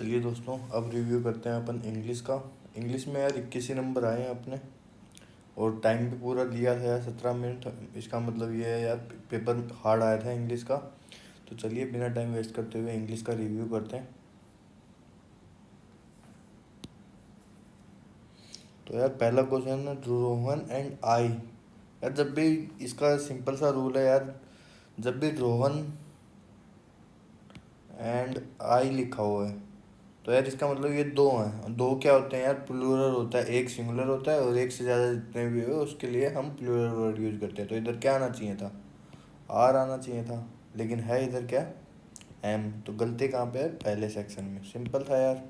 चलिए दोस्तों, अब रिव्यू करते हैं अपन इंग्लिश का। इंग्लिश में यार 21 ही नंबर आए हैं अपने, और टाइम भी पूरा दिया था यार, 17 मिनट। इसका मतलब ये है यार, पेपर हार्ड आया था इंग्लिश का। तो चलिए बिना टाइम वेस्ट करते हुए इंग्लिश का रिव्यू करते हैं। तो यार पहला क्वेश्चन है, रोहन एंड आई। यार जब भी, इसका सिंपल सा रूल है यार, जब भी रोहन एंड आई लिखा हुआ है तो यार इसका मतलब ये दो हैं। दो क्या होते हैं यार, प्लूरल होता है। एक सिंगुलर होता है और एक से ज़्यादा जितने भी हो उसके लिए हम प्लूरल वर्ड यूज़ करते हैं। तो इधर क्या आना चाहिए था, आर आना चाहिए था, लेकिन है इधर क्या, एम। तो गलती कहाँ पे है, पहले सेक्शन में। सिंपल था यार।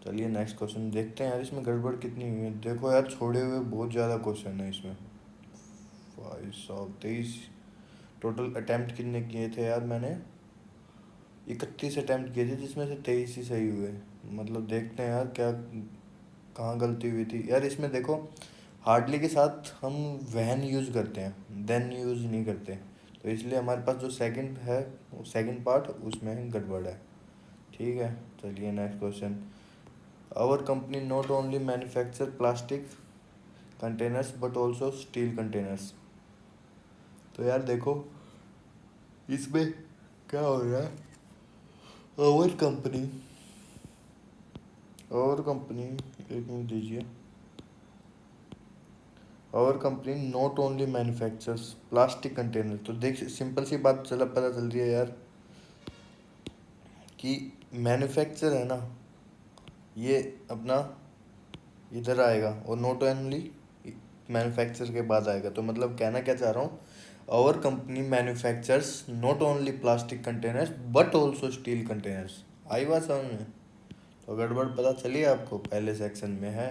चलिए नेक्स्ट क्वेश्चन देखते हैं यार, इसमें गड़बड़ कितनी हुई है। देखो यार, छोड़े हुए बहुत ज़्यादा क्वेश्चन है इसमें। 523 टोटल अटैम्प्ट कितने किए थे यार मैंने, 31 अटैम्प्ट किए थे, जिसमें से 23 ही सही हुए। मतलब देखते हैं यार क्या, कहाँ गलती हुई थी यार। इसमें देखो, हार्डली के साथ हम वहन यूज़ करते हैं, देन यूज़ नहीं करते। तो इसलिए हमारे पास जो सेकंड है, सेकंड पार्ट, उसमें गड़बड़ है। ठीक है, चलिए next question. Our company not only manufacture plastic containers but also steel containers. तो यार देखो, इसमें क्या हो रहा है, आवर कंपनी, और कंपनी, एक मिनट दीजिए। और company not only manufactures plastic container. तो देख, सिंपल सी बात चला, पता चल रही है यार कि मैन्युफैक्चर है ना, ये अपना इधर आएगा, और नॉट ओनली मैन्युफैक्चर के बाद आएगा। तो मतलब कहना क्या चाह रहा हूँ, और company manufactures not only plastic containers but also steel containers. आई बात समझ में। तो गड़बड़ पता चली आपको, पहले सेक्शन में है।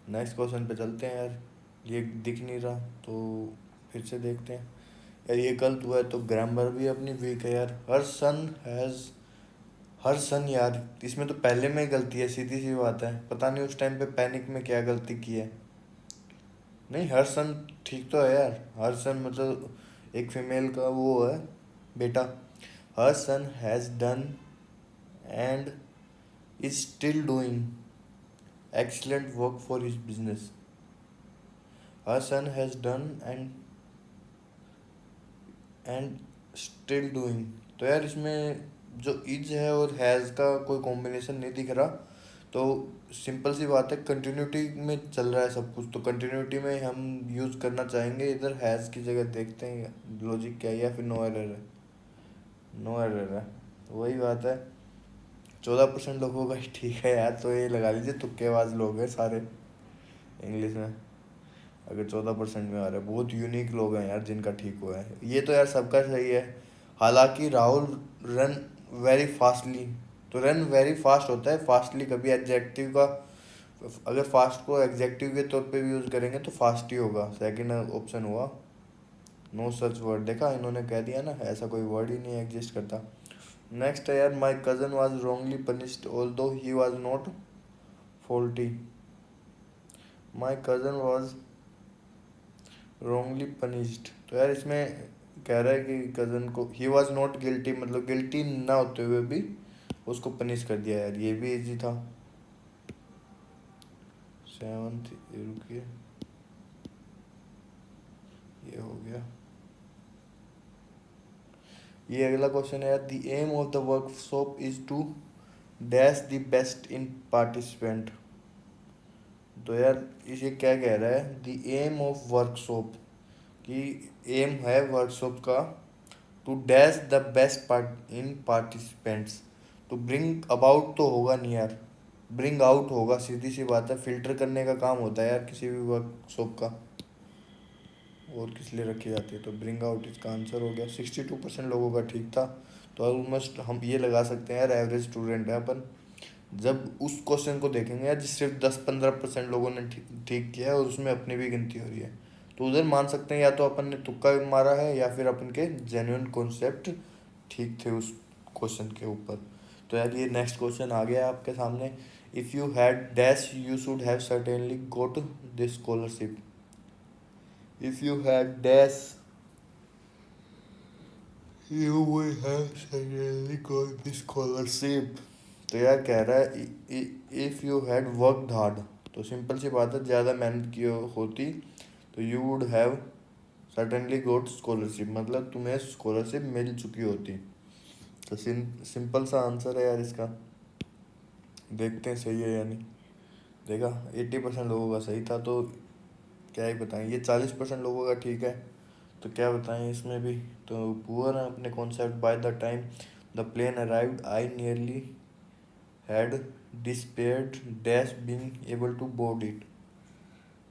नेक्स्ट क्वेश्चन पे चलते हैं यार, ये दिख नहीं रहा तो फिर से देखते हैं। यार ये गलत हुआ है तो ग्रामर भी अपनी वीक है यार। हर सन हैज़, हर सन यार, इसमें तो पहले में ही गलती है, सीधी सी बात है। पता नहीं उस टाइम पे पैनिक में क्या गलती की है। नहीं, हर सन ठीक तो है यार। हर सन मतलब एक फीमेल का वो है, बेटा। Her son has done and is still doing excellent work for his business. Her son has done and still doing। तो यार इसमें जो इज है और हैज़ का कोई कॉम्बिनेशन नहीं दिख रहा। तो सिंपल सी बात है, कंटिन्यूटी में चल रहा है सब कुछ, तो कंटिन्यूटी में हम यूज़ करना चाहेंगे। इधर हैज़ की जगह देखते हैं लॉजिक क्या है, या फिर नो एरर है। नो एरर है, तो वही बात है। 14% लोगों का ही ठीक है यार, तो ये लगा लीजिए तुक्केबाज लोग हैं सारे इंग्लिश में। अगर 14% में आ रहा है, बहुत यूनिक लोग हैं यार जिनका ठीक हुआ है। ये तो यार सबका सही है। हालांकि राहुल रन वेरी फास्टली, तो रन वेरी फास्ट होता है, फास्टली कभी एडजेक्टिव का, अगर फास्ट को एग्जेक्टिव के तौर पे भी यूज़ करेंगे तो फास्ट ही होगा। सेकंड ऑप्शन हुआ। नो सच वर्ड, देखा इन्होंने कह दिया ना, ऐसा कोई वर्ड ही नहीं एग्जिस्ट करता। नेक्स्ट है यार, my cousin was wrongly punished all though he was not faulty. My cousin was wrongly punished. तो यार इसमें कह रहा है कि कज़न को, ही वॉज नॉट गिल्टी, मतलब गिल्टी ना होते हुए भी उसको पनिश कर दिया। यार ये भी इजी था। सेवन्थ, रुकिए, ये हो गया। ये अगला क्वेश्चन है यार, the aim of the workshop is to dash the best in participant. तो यार इसे क्या कह रहा है, द एम ऑफ वर्कशॉप, कि एम है वर्कशॉप का to dash the best part in participants. तो ब्रिंग अबाउट तो होगा नहीं यार, ब्रिंग आउट होगा, सीधी सी बात है। फिल्टर करने का काम होता है यार किसी भी वर्कशॉप का, और किस लिए रखी जाती है। तो ब्रिंग आउट इसका आंसर हो गया। 62% लोगों का ठीक था। तो ऑलमोस्ट हम ये लगा सकते हैं यार, एवरेज स्टूडेंट है अपन। जब उस क्वेश्चन को देखेंगे यार, जिस सिर्फ 10-15% लोगों ने ठीक किया है और उसमें अपनी भी गिनती हो रही है, तो उधर मान सकते हैं या तो अपन ने तुक्का मारा है, या फिर अपन के जेन्युइन कॉन्सेप्ट ठीक थे उस क्वेश्चन के ऊपर। तो यार ये नेक्स्ट क्वेश्चन आ गया आपके सामने। If you had dash you should have certainly goat this scholarship. If you had dash you will have certainly got this scholarship। तो यार कह रहा है if you had worked hard, तो सिंपल सी बात है, ज़्यादा मेहनत की होती तो you would have certainly got scholarship, मतलब तुम्हें स्कॉलरशिप मिल चुकी होती। तो सिंपल सा आंसर है यार इसका। देखते हैं सही है या नहीं। देखा, 80% लोगों का सही था, तो क्या ही बताएं, ये 40% लोगों का ठीक है, तो क्या बताएं इसमें भी। तो पुअर है अपने concept. By the time the plane arrived I nearly had despaired dash being able to board it.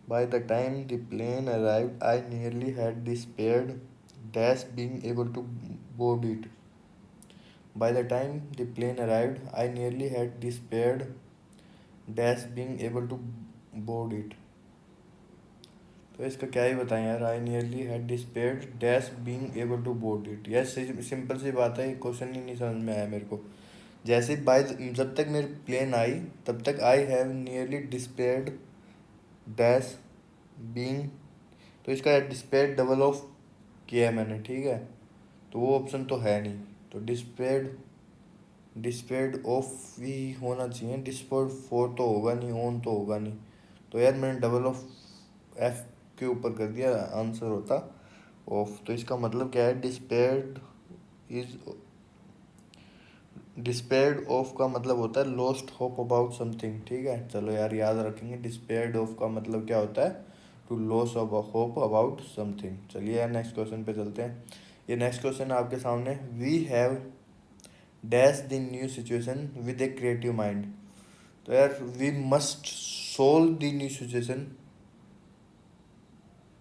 By the time the plane arrived, I nearly had despaired dash being able to board it. By the time the plane arrived, I nearly had despaired dash being able to board it. तो इसका क्या ही बताएं यार, I nearly had despaired dash being able to board it. यार simple सी बात है, ये क्वेश्चन ही नहीं समझ में आया मेरे को। जैसे बाय जब तक मेरी प्लेन आई तब तक I have nearly despaired dash being, तो इसका डिस्पेयर्ड डबल ऑफ किया है मैंने, ठीक है, तो वो ऑप्शन तो है नहीं। तो डिस्पेयर्ड डिस्पेयर्ड ऑफ ही होना चाहिए, डिस्पेयर्ड फॉर तो होगा नहीं, ऑन तो होगा नहीं। तो यार मैंने डबल ऑफ एफ के ऊपर कर दिया, आंसर होता ऑफ। तो इसका मतलब क्या है, डिस्पेयर्ड इज, डिस्पेयर्ड ऑफ का मतलब होता है लॉस्ट होप अबाउट समथिंग, ठीक है। चलो यार याद रखेंगे, डिस्पेयर्ड ऑफ का मतलब क्या होता है, to loss of hope about something. चलिए यार नेक्स्ट क्वेश्चन पे चलते हैं। ये नेक्स्ट क्वेश्चन आपके सामने, we have dash the new situation with a creative mind. तो यार we must solve the new situation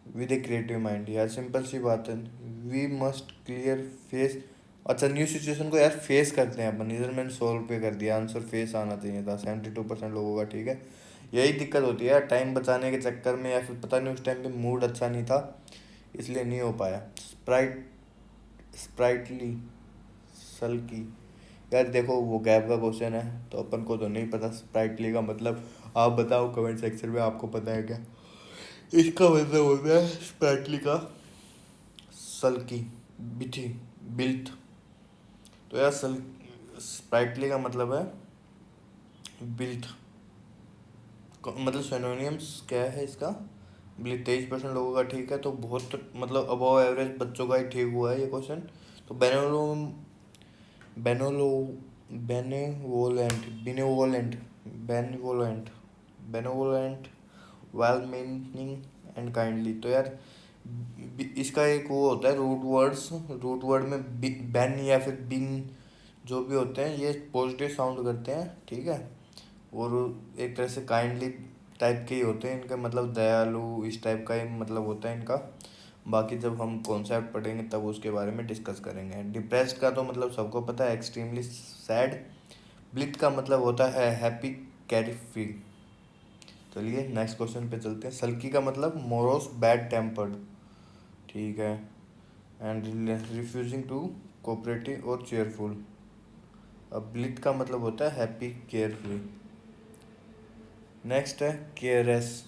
with a creative mind. यार सिंपल सी बात है, वी मस्ट क्लियर फेस, अच्छा न्यू सिचुएशन को यार फेस करते हैं अपन, इधर मैंने सोल्व पे कर दिया, आंसर फेस आना चाहिए था। 72% लोगों का ठीक है। यही दिक्कत होती है यार, टाइम बचाने के चक्कर में, या फिर पता नहीं उस टाइम पे मूड अच्छा नहीं था इसलिए नहीं हो पाया। स्प्राइटली सल्की, यार देखो वो गैप का क्वेश्चन है, तो अपन को तो नहीं पता स्प्राइटली का मतलब। आप बताओ कमेंट सेक्शन में, आपको पता है क्या इसका मतलब होता है स्प्राइटली का, सल्की, बिथी, बिल्थ। तो यार स्प्राइटली का मतलब है बिल्थ, मतलब सिनोनियम्स क्या है इसका। 23% लोगों का ठीक है, तो बहुत मतलब अबव एवरेज बच्चों का ही ठीक हुआ है ये क्वेश्चन। तो बेनोलो benevolent benevolent benevolent benevolent well meaning and kindly. तो यार इसका एक वो होता है रूट वर्ड्स, रूट वर्ड में बैन या फिर बिन जो भी होते हैं ये पॉजिटिव साउंड करते हैं, ठीक है। और एक तरह से काइंडली टाइप के ही होते हैं इनका, मतलब दयालु इस टाइप का ही मतलब होता है इनका। बाकी जब हम कॉन्सेप्ट पढ़ेंगे तब उसके बारे में डिस्कस करेंगे। डिप्रेस्ड का तो मतलब सबको पता है, एक्सट्रीमली सैड। ब्लिथ का मतलब होता है हैप्पी, कैरी फ्री। चलिए नेक्स्ट क्वेश्चन पे चलते हैं। सल्की का मतलब मोरोस, बैड टेम्पर्ड, ठीक है। एंड रिफ्यूजिंग टू कोऑपरेटिव और चेयरफुल। अब ब्लिथ का मतलब होता है हैप्पी, केयर फ्री। नेक्स्ट है केयरलेस।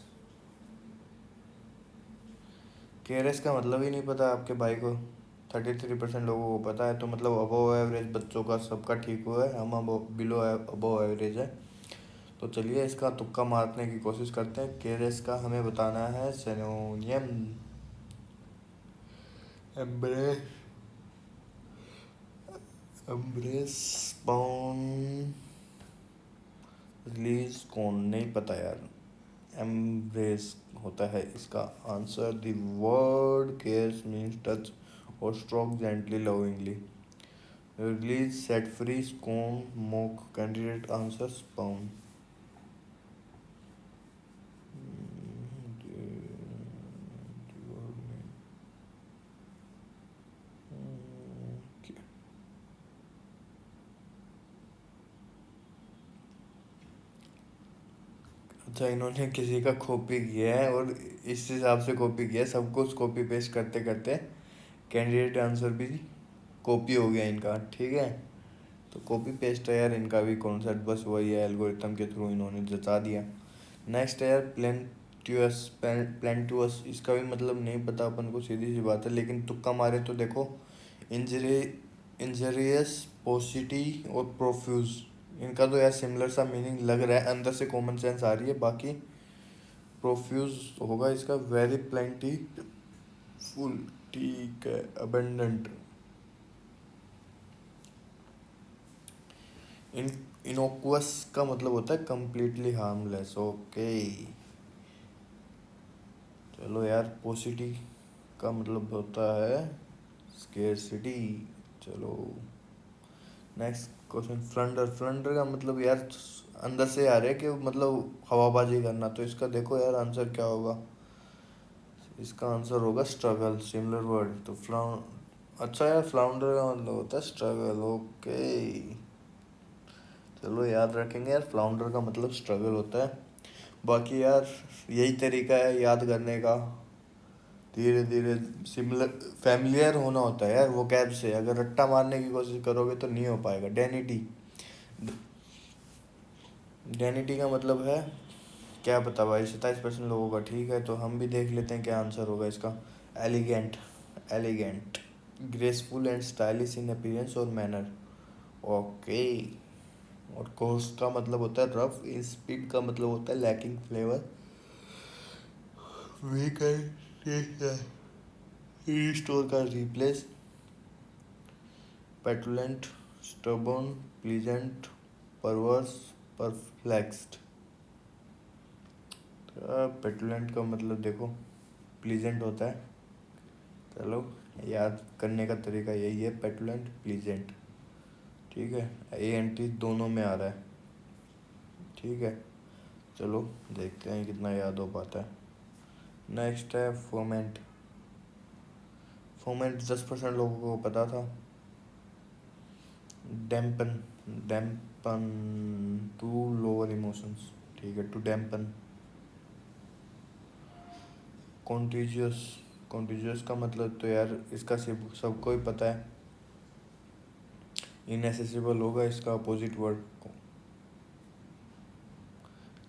केयरलेस का मतलब ही नहीं पता आपके भाई को, 33% लोगों को पता है, तो मतलब अबव एवरेज बच्चों का सबका ठीक हुआ है, हम अब बिलो अबव एवरेज है। तो चलिए इसका तुक्का मारने की कोशिश करते हैं। केयरलेस का हमें बताना है synonym. Embrace, embrace, pawn, release, कौन, नहीं पता यार। एम्ब्रेस होता है इसका answer. The word caress means touch और stroke gently lovingly. Release, set free, scorn, mock. Candidate answer spawn. अच्छा, इन्होंने किसी का कॉपी किया है और इस हिसाब से कॉपी किया है, सब कुछ कॉपी पेस्ट करते करते कैंडिडेट आंसर भी कॉपी हो गया इनका, ठीक है। तो कॉपी पेस्ट है यार इनका भी कॉन्सेप्ट, बस वही है, एल्गोरिथम के थ्रू इन्होंने जचा दिया। नेक्स्ट है यार प्लेंटुअस, प्लेंटुअस, इसका भी मतलब नहीं पता अपन को, सीधी सी बात है, लेकिन तुक्का मारे तो देखो, इंजरी, इंजरियस, पोसिटी और प्रोफ्यूज, इनका तो यार सिमिलर सा मीनिंग लग रहा है, अंदर से कॉमन सेंस आ रही है, बाकी प्रोफ्यूज होगा इसका, वेरी प्लेंटी फुल, ठीक है, अबेंडेंट। इन इनोकुअस का मतलब होता है कम्प्लीटली हार्मलेस, ओके। चलो यार, पोसिटी का मतलब होता है स्केर्सिटी। चलो नेक्स्ट क्वेश्चन, फ्लंडर। फ्लंडर का मतलब यार अंदर से आ रहा है कि मतलब हवाबाजी करना, तो इसका देखो यार आंसर क्या होगा। इसका आंसर होगा स्ट्रगल, सिमिलर वर्ड तो अच्छा यार, फ्लाउंडर का मतलब होता है स्ट्रगल, ओके। चलो याद रखेंगे यार, फ्लाउंडर का मतलब स्ट्रगल होता है। बाकी यार यही तरीका है याद करने का, धीरे धीरे सिमिलर फैमिलियर होना होता है यार वो कैब से। अगर रट्टा मारने की कोशिश करोगे तो नहीं हो पाएगा। डेनिटी, डेनिटी का मतलब है क्या पता भाई, 27% लोगों का, ठीक है। तो हम भी देख लेते हैं क्या आंसर होगा इसका। Elegant, elegant, graceful and stylish in appearance और मैनर, ओके। और कोर्स का मतलब होता है रफ, इन स्पीड का मतलब होता है लैकिंग फ्लेवर, वीक है, रिस्टोर का रिप्लेस, पेटुलेंट, स्टबर्न, प्लीजेंट, परवर्स, परफ्लेक्स्ड। पेटुलेंट का मतलब देखो प्लीजेंट होता है। चलो याद करने का तरीका यही है, पेटुलेंट प्लीजेंट, ठीक है। ए एन टी दोनों में आ रहा है, ठीक है। चलो देखते हैं कितना याद हो पाता है। नेक्स्ट है फोमेंट। फोमेंट 10% लोगों को पता था। Dampen, dampen, to lower emotions, ठीक है, टू डैम्पन। कॉन्टीजियस, कॉन्टीजियस का मतलब तो यार इसका सिर्फ सबको ही पता है, इनएसेसिबल होगा इसका अपोजिट वर्ड।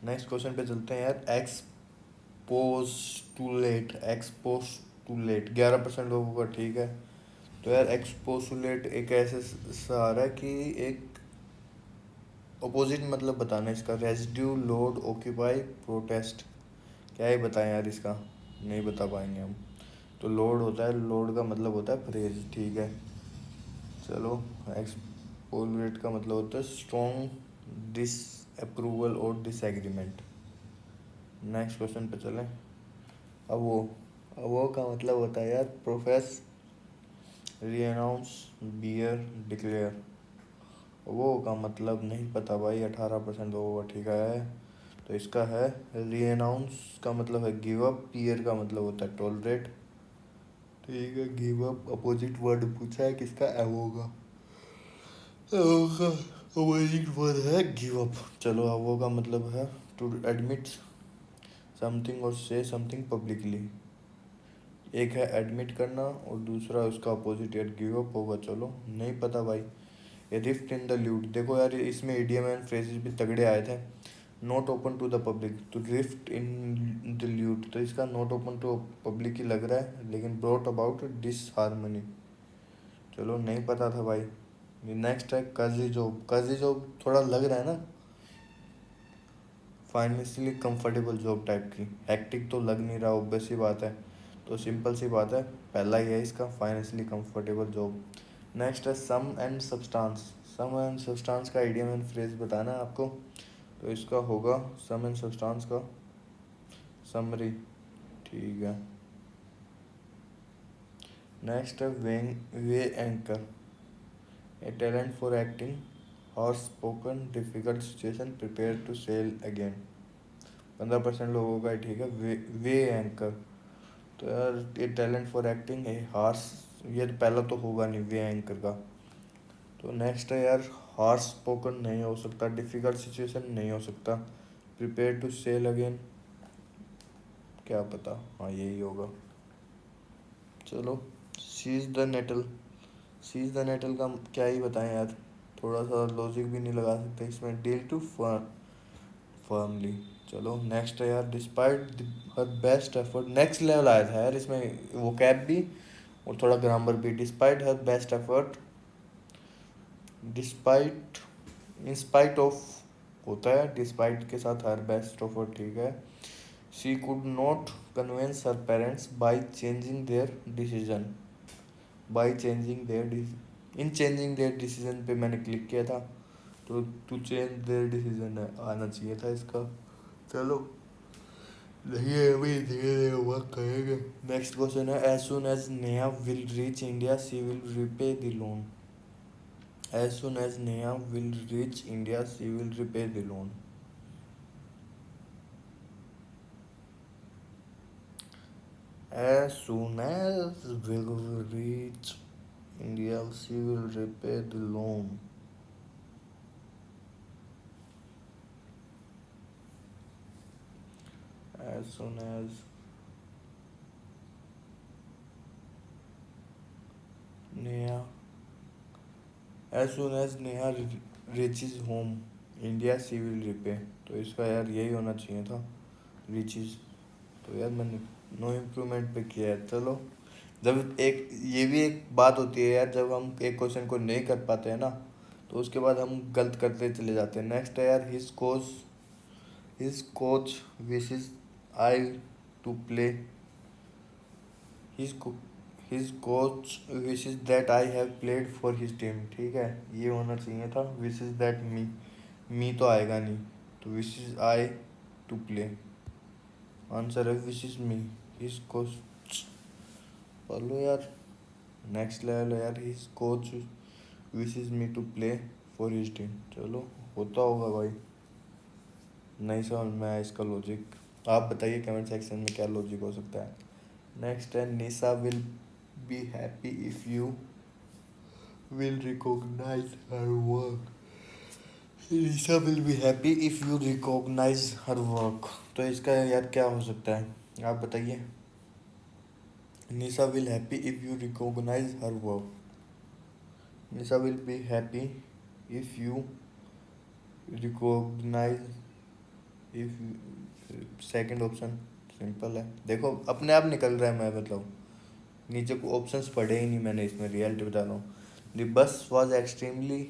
नेक्स्ट क्वेश्चन पे चलते हैं यार, एक्सपोस्टुलेट, एक्सपोस्टुलेट 11% लोगों का, ठीक है। तो यार एक्सपोस्टुलेट एक ऐसे सा आ रहा है कि एक अपोजिट मतलब बताना है इसका, रेजिड्यू, लोड, ऑक्यूपाई, प्रोटेस्ट। क्या ही बताएं यार इसका, नहीं बता पाएंगे हम। तो लोड होता है, लोड का मतलब होता है फ्रेज, ठीक है। चलो एक्सपोलरेट का मतलब होता है स्ट्रॉन्ग डिसअप्रूवल और डिसएग्रीमेंट। नेक्स्ट क्वेश्चन पे चलें। अवो, अवो का मतलब होता है यार प्रोफेस, रीअनाउंस, बियर, डिक्लेयर। वो का मतलब नहीं पता भाई, 18% लोगों का, ठीक है। तो इसका है रीअनाउंस का मतलब है गिव अप, पियर का मतलब होता है टॉलरेट, ठीक है। गिव अप अपोजिट वर्ड पूछा है किसका, एवो का, एवो का अपोजिट वर्ड है गिव अप। चलो एवो का मतलब है टू एडमिट समथिंग और से समथिंग पब्लिकली। एक है एडमिट करना और दूसरा उसका अपोजिट यार गिव अप होगा। चलो नहीं पता भाई। रिफ्ट इन द ल्यूट, देखो यार इसमें इडियम एंड फ्रेजेस भी तगड़े आए थे। Not open to the public, तो रिफ्ट इन द ल्यूट, तो इसका नॉट ओपन टू पब्लिक ही लग रहा है, लेकिन ब्रॉट अबाउट डिसहार्मनी। चलो नहीं पता था भाई। नेक्स्ट है कजी जॉब। कजी जॉब थोड़ा लग रहा है ना फाइनेंशियली कंफर्टेबल जॉब टाइप की, हेक्टिक तो लग नहीं रहा, ऑब्वियस सी बात है। तो सिंपल सी बात है, पहला ही है इसका, फाइनेंशियली कंफर्टेबल जॉब। नेक्स्ट है sum and substance. Sum and substance का इडियम एंड फ्रेज बताना है आपको, तो इसका होगा सम एंड सब्सटेंस का समरी, ठीक है। नेक्स्ट है weigh anchor, a talent for acting, hoarse spoken, difficult situation, prepare to sail again. 15% लोगों का, ठीक है। वे एंकर, तो यार ये टैलेंट फॉर एक्टिंग है, हार्स, ये तो पहला तो होगा नहीं वे एंकर का। तो नेक्स्ट है यार, हार्श स्पोकन नहीं हो सकता, डिफ़िकल्ट सिचुएशन नहीं हो सकता, प्रिपेयर टू सेल अगेन, क्या पता, हाँ यही होगा। चलो seize the nettle. Seize the nettle का क्या ही बताएं यार, थोड़ा सा लॉजिक भी नहीं लगा सकते इसमें। Deal to firmly. चलो नेक्स्ट है यार, despite her best effort, next level आया था यार इसमें, वो कैप भी और थोड़ा ग्रामर भी। Despite her best effort, despite in spite of होता है, डिस्पाइट के साथ हर, बेस्ट ऑफ और, ठीक है। She could not convince her parents by changing their decision, by changing their, in changing their decision पे मैंने क्लिक किया था, तो टू चेंज देयर डिसीजन आना चाहिए था इसका। चलो नहीं है, अभी धीरे धीरे वर्क करेंगे। नेक्स्ट क्वेश्चन है, as soon as Neha will reach India she will repay the loan. As soon as Neha will reach India she will repay the loan. As soon as will reach India, she will repay the loan. As soon as Neha, as soon as Neha reaches home, India she will repay. तो इसका यार यही होना चाहिए था, reaches। तो यार मैंने नो इम्प्रूवमेंट पे किया है। चलो, जब एक ये भी एक बात होती है यार, जब हम एक क्वेश्चन को नहीं कर पाते हैं ना, तो उसके बाद हम गलत करते चले जाते हैं। नेक्स्ट है यार, his coach wishes I to play. His co- his coach wishes that I have played for his team, ठीक है, ये होना चाहिए था wishes that me तो आएगा नहीं, तो wishes I to play। Answer है wishes me, his coach। पढ़ लो यार, नेक्स्ट लेवल है यार, his coach wishes me to play for his team। चलो, होता होगा भाई, नहीं समझ में आया इसका लॉजिक, आप बताइए कमेंट सेक्शन में क्या लॉजिक हो सकता है। नेक्स्ट है, Nisha will be happy if you will recognise her work. Nisha will be happy if you recognise her work, तो इसका यार क्या हो सकता है, आप बताइए। Nisha will happy if you recognise her work. Nisha will be happy if you recognise, if, second option simple है, देखो अपने आप निकल रहा है, मैं मतलब नीचे को ऑप्शंस पढ़े ही नहीं मैंने, इसमें रियलिटी बता रहा हूँ। The bus was extremely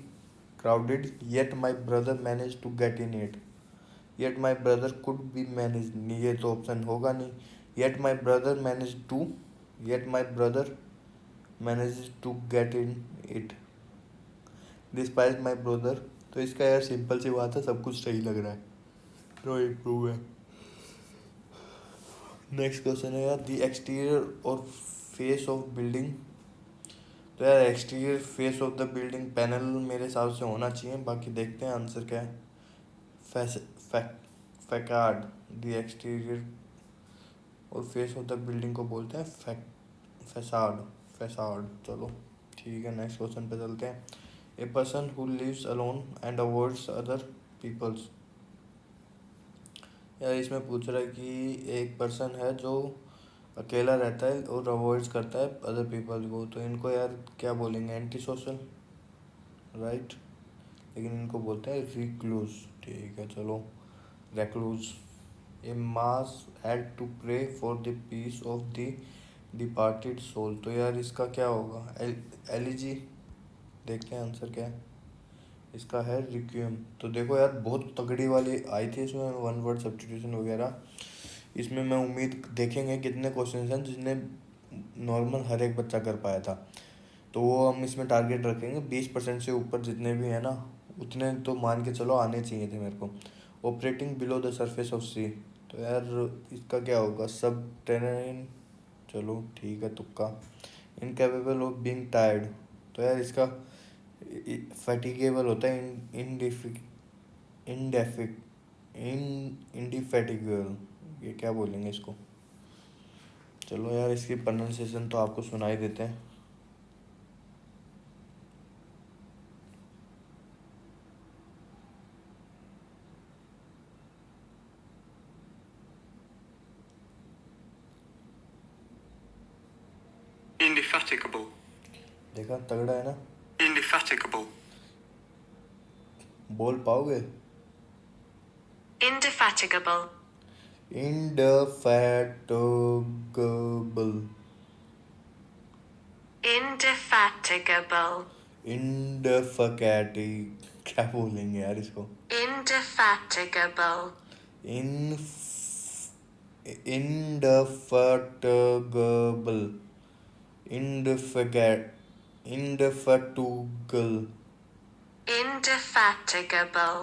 crowded, yet my brother managed to get in it. Yet my brother could be managed, ये तो ऑप्शन होगा नहीं। Yet my brother managed to, yet my brother managed to get in it, despite my brother। तो इसका यार simple सी बात है, सब कुछ सही लग रहा है, नो इम्प्रूव है। नेक्स्ट क्वेश्चन है यार, द एक्सटीरियर और फेस ऑफ बिल्डिंग। तो यार exterior face of the building panel मेरे हिसाब से होना चाहिए, बाकी देखते हैं आंसर क्या है। फैकार्ड, द एक्सटीरियर और फेस ऑफ द बिल्डिंग को बोलते हैं फैसाड, फैसाड। चलो ठीक है, नेक्स्ट क्वेश्चन पे चलते हैं। A person who lives alone and avoids other peoples. यार इसमें पूछ रहा है कि एक पर्सन है जो अकेला रहता है और अवॉइड्स करता है अदर पीपल को, तो इनको यार क्या बोलेंगे, एंटी सोशल, राइट, लेकिन इनको बोलते हैं रिक्लूज, ठीक है। चलो, recluse. A mass had to pray for the peace of the departed soul, तो यार इसका क्या होगा, एलिजी। देखते हैं आंसर क्या है, इसका है रिक्विएम। तो देखो यार, बहुत तगड़ी वाली आई थी इसमें, वन वर्ड सब्स्टिट्यूशन वगैरह। इसमें मैं उम्मीद देखेंगे कितने क्वेश्चन हैं जिसने नॉर्मल हर एक बच्चा कर पाया था, तो वो हम इसमें टारगेट रखेंगे 20% से ऊपर जितने भी हैं ना, उतने तो मान के चलो आने चाहिए थे मेरे को। Operating below the surface of sea, तो यार इसका क्या होगा, सब टेरेन। चलो ठीक है, तुक्का। इनकेपेबल ऑफ बीइंग टायर्ड, तो यार इसका फैटिगेबल होता है, इंडेफिक इंडिफेटिगेबल, ये क्या बोलेंगे इसको। चलो यार, इसकी प्रोनाउंसिएशन तो आपको सुनाई देते हैं। Indefatigable. देखा, तगड़ा है ना, Indefatigable. बोल पाओगे। Indefatigable. इंडेफैटिगेबल, Indefatigable. इंडेफैटिगेबल, क्या बोलेंगे यार इसको? Indefatigable. इन indefatigable, indefatigable, indefatigable, Indefatigable.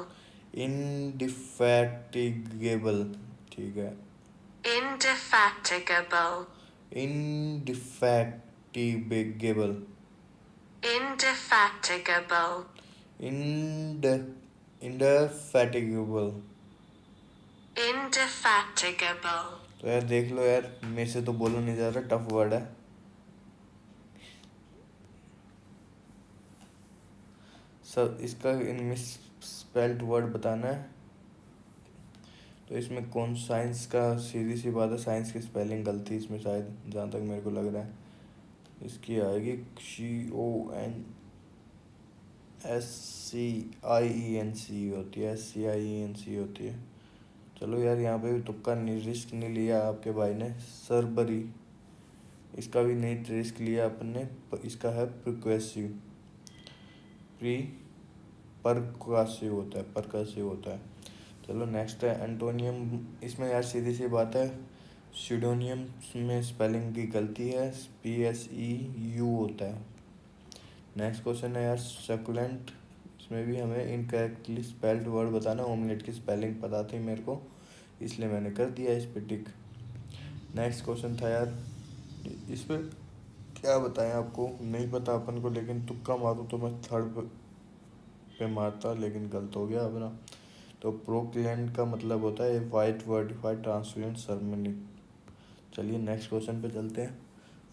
indefatigable, ठीक है, Indefatigable. indefatigable, Indefatigable. indefatigable। Indefatigable. तो यार देख लो यार, मेरे से तो बोला नहीं जा रहा, टफ वर्ड है। सब इसका इनमें स्पेल्ड वर्ड बताना है। तो इसमें कौन साइंस का, सीधी सी बात है, साइंस की स्पेलिंग गलती इसमें शायद, जहाँ तक मेरे को लग रहा है। इसकी आएगी CONSCIENC होती है, SCIENC होती है। चलो यार, यहाँ पे भी तुक्का रिस्क नहीं लिया आपके भाई ने। सरबरी, इसका भी नहीं रिस्क लिया अपन ने। इसका है प्रिक्वेसिव, परक्वासिव होता है, परकसिव होता है। चलो नेक्स्ट है एंटोनियम। इसमें यार सीधी सी बात है, सीडोनियम में स्पेलिंग की गलती है, PSEU होता है। नेक्स्ट क्वेश्चन है यार सक्लेंट। इसमें भी हमें इनकरेक्टली स्पेल्ड वर्ड बताना। ऑमलेट की स्पेलिंग पता थी मेरे को, इसलिए मैंने कर दिया इस पे टिक। नेक्स्ट क्वेश्चन था यार, इसमें क्या बताएं आपको, नहीं पता अपन को, लेकिन तुक्का मारूं तो मैं थर्ड पे मारता, लेकिन गलत हो गया अपना। तो प्रोक्लेंट का मतलब होता है वाइट वर्डिफाइड ट्रांसपेरेंट सर्मनी। चलिए नेक्स्ट क्वेश्चन पे चलते हैं।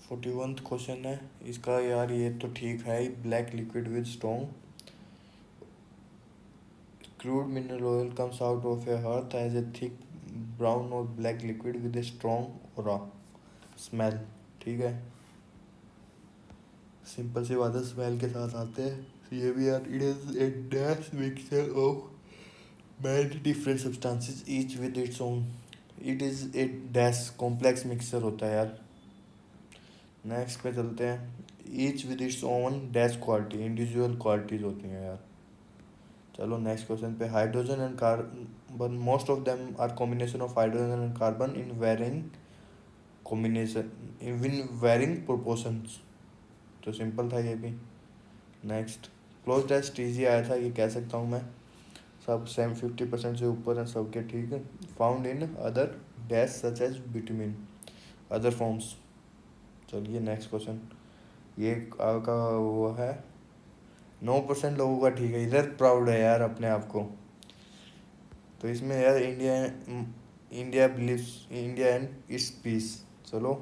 41th क्वेश्चन है इसका यार, ये तो ठीक है। Black liquid with strong crude mineral oil comes out of a earth as a thick brown or black liquid with a strong aura smell। ठीक है, सिंपल सी बात है, स्मेल के साथ आते हैं। ये भी यार, it is a dash mixture of many different substances each with its own, it is a dash complex mixture होता है यार। नेक्स्ट पे चलते हैं। Each with its own dash quality, individual qualities होती हैं यार। चलो नेक्स्ट क्वेश्चन पे। Hydrogen and carbon, most of them are combination of hydrogen and carbon in varying combination, in varying proportions. तो सिंपल था ये भी। नेक्स्ट, क्लोज डैश ईजी आया था, ये कह सकता हूँ मैं। सब सेम 50% से ऊपर हैं सबके, ठीक है। Found in other dash such as vitamin, other forms. चलिए नेक्स्ट क्वेश्चन। ये का वो है 9% लोगों का ठीक है, इधर प्राउड है यार अपने आप को। तो इसमें यार India believes India and its peace. चलो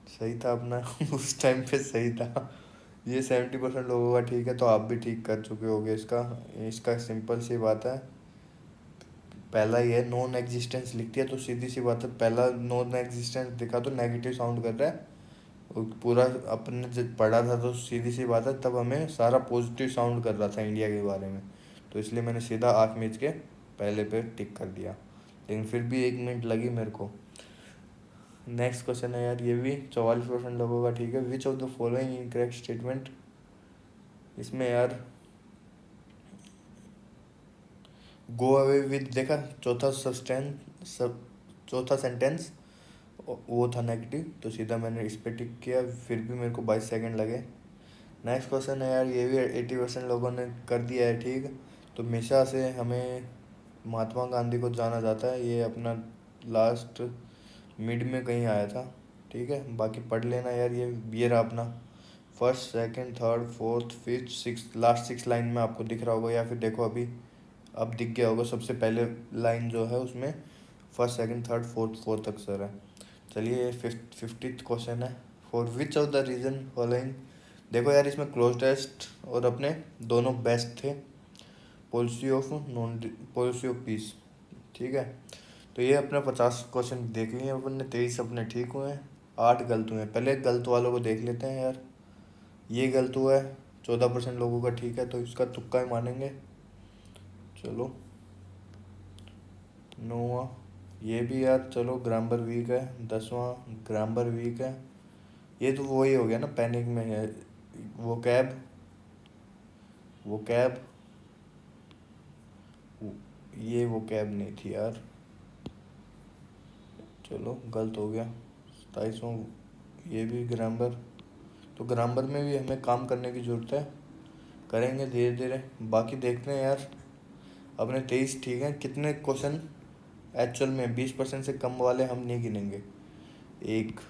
सही था अपना उस टाइम पे सही था। ये 70% लोगों का ठीक है, तो आप भी ठीक कर चुके होगे इसका। इसका सिंपल सी बात है, पहला ये नॉन एग्जिस्टेंस लिखती है, तो सीधी सी बात है, पहला नॉन एग्जिस्टेंस दिखा तो नेगेटिव साउंड कर रहा है। और पूरा अपने जब पढ़ा था तो सीधी सी बात है, तब हमें सारा पॉजिटिव साउंड कर रहा था इंडिया के बारे में। तो इसलिए मैंने सीधा आर्कमिज के पहले पे टिक कर दिया, लेकिन फिर भी 1 मिनट लगी मेरे को। नेक्स्ट क्वेश्चन है यार, ये भी 44% लोगों का ठीक है। विच of the following incorrect statement. इसमें यार गो अवे विद, देखा चौथा सेंटेंस वो था नेगेटिव, तो सीधा मैंने इस पे टिक किया, फिर भी मेरे को 22 सेकंड लगे। नेक्स्ट क्वेश्चन है यार, ये भी 80% लोगों ने कर दिया है ठीक। तो हमेशा से हमें महात्मा गांधी को जाना जाता है, ये अपना लास्ट मिड में कहीं आया था, ठीक है। बाकी पढ़ लेना यार, ये रहा अपना first second third fourth fifth six, last 6 line में आपको दिख रहा होगा, या फिर देखो अभी अब दिख गया होगा। सबसे पहले लाइन जो है उसमें फर्स्ट सेकंड थर्ड फोर्थ अक्षर है। चलिए 50th क्वेश्चन है। For which of the reason following. देखो यार, इसमें क्लोज टेस्ट और अपने दोनों बेस्ट थे, policy of non policy of peace, ठीक है। तो ये अपने 50 क्वेश्चन देख लिए अपन ने, 23 अपने ठीक हुए हैं, 8 गलत हुए हैं। पहले गलत वालों को देख लेते हैं यार। ये गलत हुआ है, 14% लोगों का ठीक है, तो इसका तुक्का ही मानेंगे। चलो नौवां, ये भी यार चलो ग्रामर वीक है। 10वां ग्रामर वीक है। ये तो वही हो गया ना, पैनिक में है वो कैब, वो कैब, ये वो कैब नहीं थी यार, चलो गलत हो गया। 27वां, ये भी ग्रामर, तो ग्रामर में भी हमें काम करने की ज़रूरत है, करेंगे धीरे धीरे। बाकी देखते हैं यार, अपने 23 ठीक है। कितने क्वेश्चन एक्चुअल में 20% से कम वाले हम नहीं गिनेंगे। एक,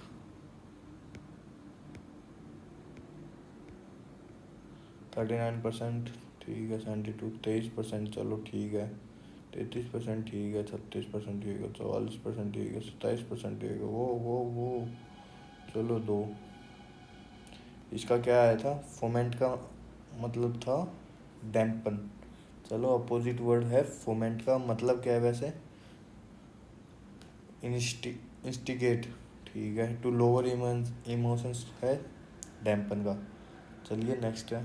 39%, ठीक है। 72, 23%, चलो ठीक है। 33% ठीक है। 36% ठीक है। 44% ठीक है। 27% ठीक है। वो चलो दो। इसका क्या आया था, फोमेंट का मतलब था डैम्पन। चलो अपोजिट वर्ड है फोमेंट का मतलब क्या है वैसे, इंस्टिगेट, ठीक है। टू लोअर इमोशंस है डैम्पन का। चलिए नेक्स्ट है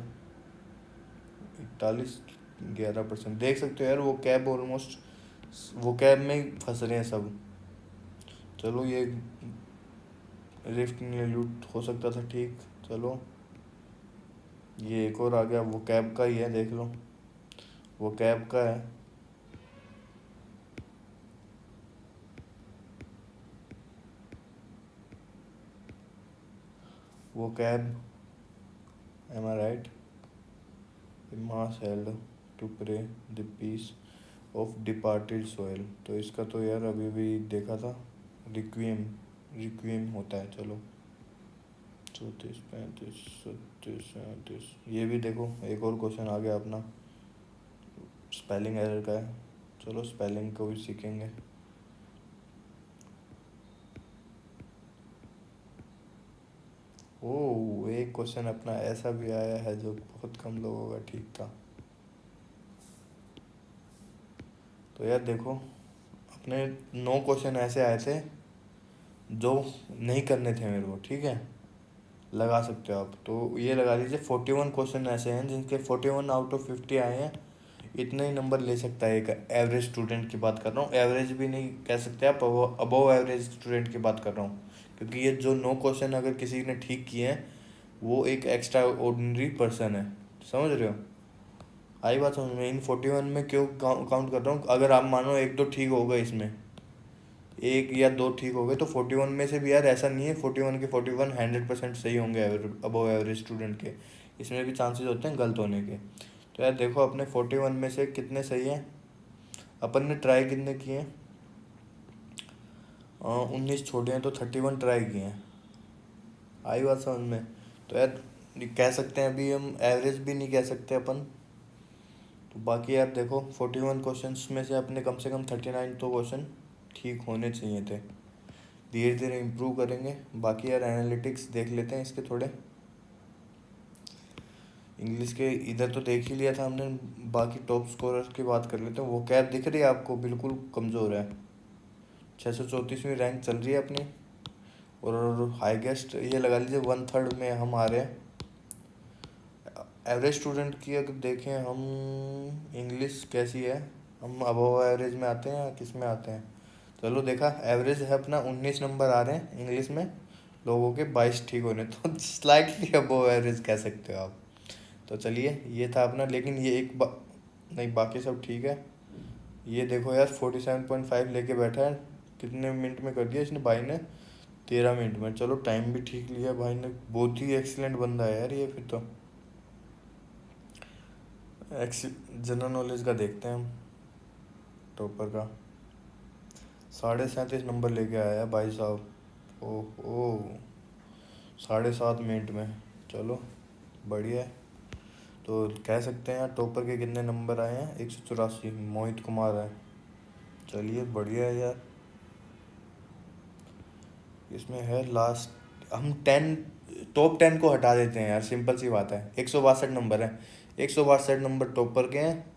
41, 11%। देख सकते हो यार, वो कैब ऑलमोस्ट, वो कैब में ही फंस रहे हैं सब। चलो ये रिफ्ट ने लूट हो सकता था, ठीक। चलो ये एक और आ गया, वो कैब का ही है, देख लो, वो कैब का है। वो cab, am I right, mass held to pray the peace of departed soul. तो इसका तो यार अभी भी देखा था, रिक्विएम, रिक्विएम होता है। चलो 34, 35, 37, 37, ये भी देखो एक और क्वेश्चन आ गया अपना, स्पेलिंग एरर का है। चलो स्पेलिंग को भी सीखेंगे। ओ, एक क्वेश्चन अपना ऐसा भी आया है जो बहुत कम लोगों का ठीक था। तो यार देखो, अपने 9 क्वेश्चन ऐसे आए थे जो नहीं करने थे मेरे को, ठीक है। लगा सकते हो आप, तो ये लगा लीजिए 41 क्वेश्चन ऐसे हैं जिनके 41 आउट ऑफ 50 आए हैं। इतने ही नंबर ले सकता है एक एवरेज स्टूडेंट की बात कर रहा हूँ, एवरेज भी नहीं कह सकते आप, अबव एवरेज स्टूडेंट की बात कर रहा हूँ। क्योंकि ये जो 9 क्वेश्चन अगर किसी ने ठीक किए हैं, वो एक एक्स्ट्रा ऑर्डिनरी पर्सन है, समझ रहे हो। आई बात समझ में, इन 41 में क्यों काउंट कर रहा हूँ, अगर आप मानो एक दो ठीक हो गए इसमें, एक या दो ठीक हो गए, तो 41 में से भी यार ऐसा नहीं है 41 के 41 100% सही होंगे अबव एवरेज स्टूडेंट के, इसमें भी चांसेस होते हैं गलत होने के। तो यार देखो, अपने 41 में से कितने सही हैं, अपन ने ट्राई कितने किए हैं, 19 छोड़े हैं, तो 31 ट्राई किए हैं। आई बात समझ में। तो यार ये कह सकते हैं, अभी हम एवरेज भी नहीं कह सकते अपन। तो बाकी यार देखो, 41 क्वेश्चंस में से अपने कम से कम 39 तो क्वेश्चन ठीक होने चाहिए थे। धीरे धीरे इम्प्रूव करेंगे। बाकी यार एनालिटिक्स देख लेते हैं इसके थोड़े, इंग्लिश के इधर तो देख ही लिया था हमने। बाकी टॉप स्कोरर की बात कर लेते हैं। वो कैब दिख रही है आपको, बिल्कुल कमज़ोर है, 634वीं रैंक चल रही है अपनी। और हाईएस्ट ये लगा लीजिए 1/3 में हम आ रहे हैं। एवरेज स्टूडेंट की अगर देखें हम, इंग्लिश कैसी है, हम अबव एवरेज में आते हैं या किस में आते हैं। चलो देखा, एवरेज है अपना 19 नंबर आ रहे हैं इंग्लिश में, लोगों के 22 ठीक होने, तो स्लाइटली अबव एवरेज कह सकते हो आप। तो चलिए ये था अपना, लेकिन ये नहीं, बाकी सब ठीक है। ये देखो यार 47.5 लेके बैठा है, कितने मिनट में कर दिया इसने भाई ने, 13 मिनट में। चलो टाइम भी ठीक लिया भाई ने, बहुत ही एक्सीलेंट बंदा है यार ये फिर तो। जनरल नॉलेज का देखते हैं हम, टॉपर का 37.5 नंबर लेके आया है भाई साहब। ओह ओ, 7.5 मिनट में, चलो बढ़िया है। तो कह सकते हैं यार टॉपर के कितने नंबर आए हैं, 184, मोहित कुमार है। चलिए बढ़िया है यार। इसमें है लास्ट, हम 10 टॉप 10 को हटा देते हैं यार, सिंपल सी बात है। 162 नंबर है, 162 नंबर टॉपर के हैं,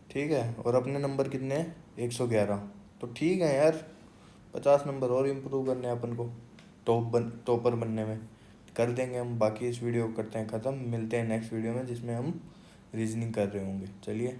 ठीक है। और अपने नंबर कितने हैं, 111। तो ठीक है यार, 50 नंबर और इम्प्रूव करने हैं अपन को टॉपर बनने में, कर देंगे हम। बाकी इस वीडियो को करते हैं ख़त्म, मिलते हैं नेक्स्ट वीडियो में जिसमें हम रीजनिंग कर रहे होंगे। चलिए।